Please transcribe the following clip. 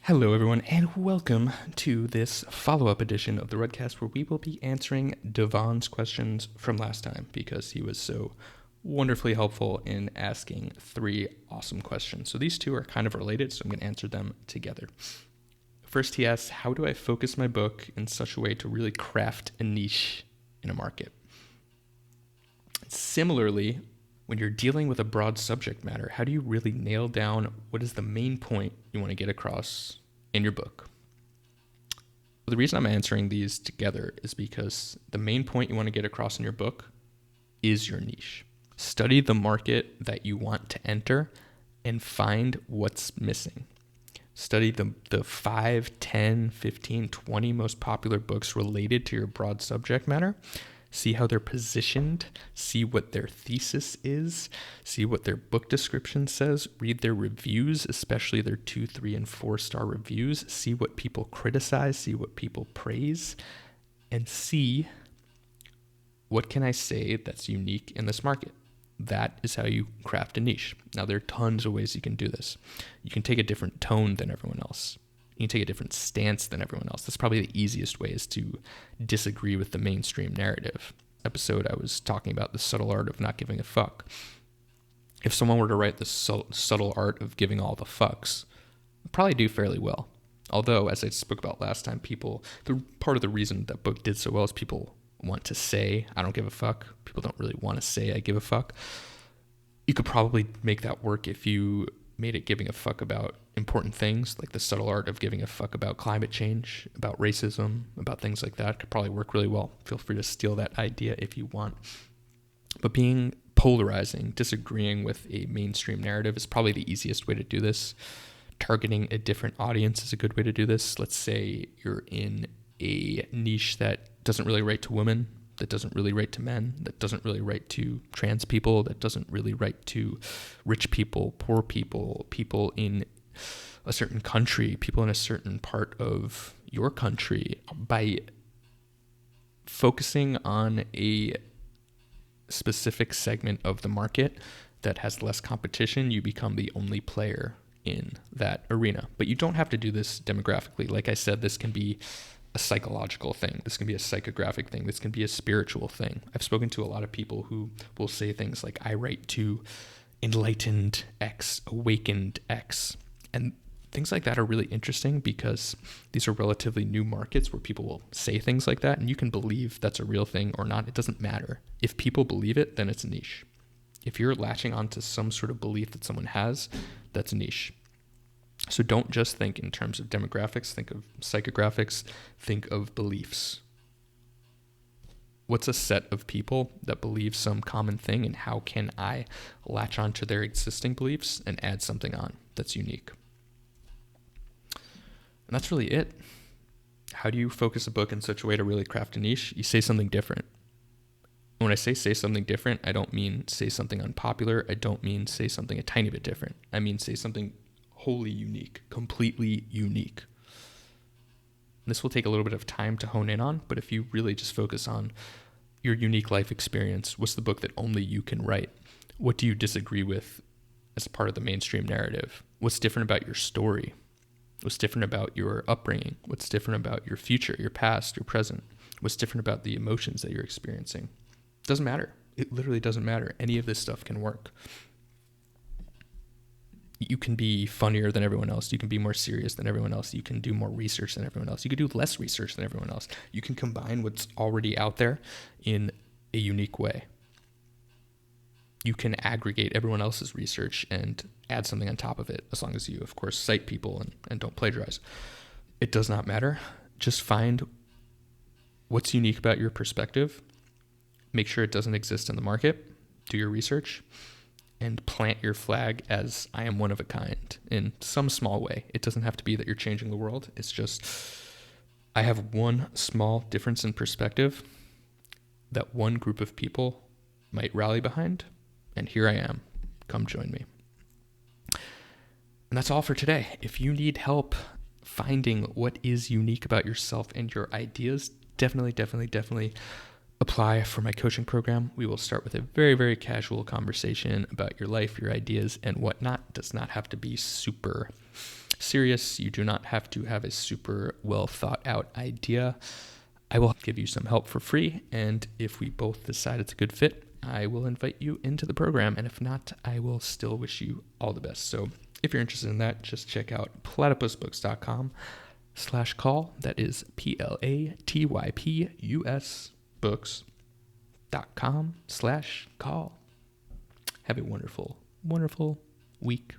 Hello, everyone, and welcome to this follow-up edition of the Rudcast, where we will be answering Devon's questions from last time because he was so wonderfully helpful in asking 3 awesome questions. So these two are kind of related, so I'm going to answer them together. First, he asks, how do I focus my book in such a way to really craft a niche in a market? Similarly, when you're dealing with a broad subject matter, how do you really nail down what is the main point you want to get across in your book? The reason I'm answering these together is because the main point you want to get across in your book is your niche. Study the market that you want to enter and find what's missing. Study the 5, 10, 15, 20 most popular books related to your broad subject matter. See how they're positioned, see what their thesis is, see what their book description says, read their reviews, especially their 2, 3, and 4-star reviews, see what people criticize, see what people praise, and see what can I say that's unique in this market. That is how you craft a niche. Now, there are tons of ways you can do this. You can take a different tone than everyone else. You can take a different stance than everyone else. That's probably the easiest way, is to disagree with the mainstream narrative. Episode I was talking about the subtle art of not giving a fuck. If someone were to write the subtle art of giving all the fucks, it'd probably do fairly well. Although, as I spoke about last time, part of the reason that book did so well is people want to say, I don't give a fuck. People don't really want to say, I give a fuck. You could probably make that work if you made it giving a fuck about important things, like the subtle art of giving a fuck about climate change, about racism, about things like that. Could probably work really well. Feel free to steal that idea if you want. But being polarizing, disagreeing with a mainstream narrative is probably the easiest way to do this. Targeting a different audience is a good way to do this. Let's say you're in a niche that doesn't really relate to women, that doesn't really relate to men, that doesn't really relate to trans people, that doesn't really relate to rich people, poor people, people in a certain country, people in a certain part of your country. By focusing on a specific segment of the market that has less competition, you become the only player in that arena. But you don't have to do this demographically. Like I said, this can be a psychological thing. This can be a psychographic thing. This can be a spiritual thing. I've spoken to a lot of people who will say things like, I write to enlightened X, awakened X. And things like that are really interesting because these are relatively new markets where people will say things like that, and you can believe that's a real thing or not. It doesn't matter. If people believe it, then it's a niche. If you're latching onto some sort of belief that someone has, that's a niche. So don't just think in terms of demographics, think of psychographics, think of beliefs. What's a set of people that believe some common thing, and how can I latch onto their existing beliefs and add something on that's unique? And that's really it. How do you focus a book in such a way to really craft a niche? You say something different. When I say something different, I don't mean say something unpopular. I don't mean say something a tiny bit different. I mean say something wholly unique, completely unique. This will take a little bit of time to hone in on, but if you really just focus on your unique life experience, what's the book that only you can write? What do you disagree with as part of the mainstream narrative? What's different about your story? What's different about your upbringing? What's different about your future, your past, your present? What's different about the emotions that you're experiencing? It doesn't matter. It literally doesn't matter. Any of this stuff can work. You can be funnier than everyone else. You can be more serious than everyone else. You can do more research than everyone else. You can do less research than everyone else. You can combine what's already out there in a unique way. You can aggregate everyone else's research and add something on top of it, as long as you, of course, cite people and don't plagiarize. It does not matter. Just find what's unique about your perspective. Make sure it doesn't exist in the market. Do your research. And plant your flag as I am one of a kind in some small way. It doesn't have to be that you're changing the world. It's just, I have one small difference in perspective that one group of people might rally behind, and here I am. Come join me. And that's all for today. If you need help finding what is unique about yourself and your ideas, definitely apply for my coaching program. We will start with a very, very casual conversation about your life, your ideas, and whatnot. It does not have to be super serious. You do not have to have a super well thought out idea. I will give you some help for free, and if we both decide it's a good fit, I will invite you into the program, and if not, I will still wish you all the best. So if you're interested in that, just check out platypusbooks.com/call. That is PLATYPUS books.com/call. Have a wonderful, wonderful week.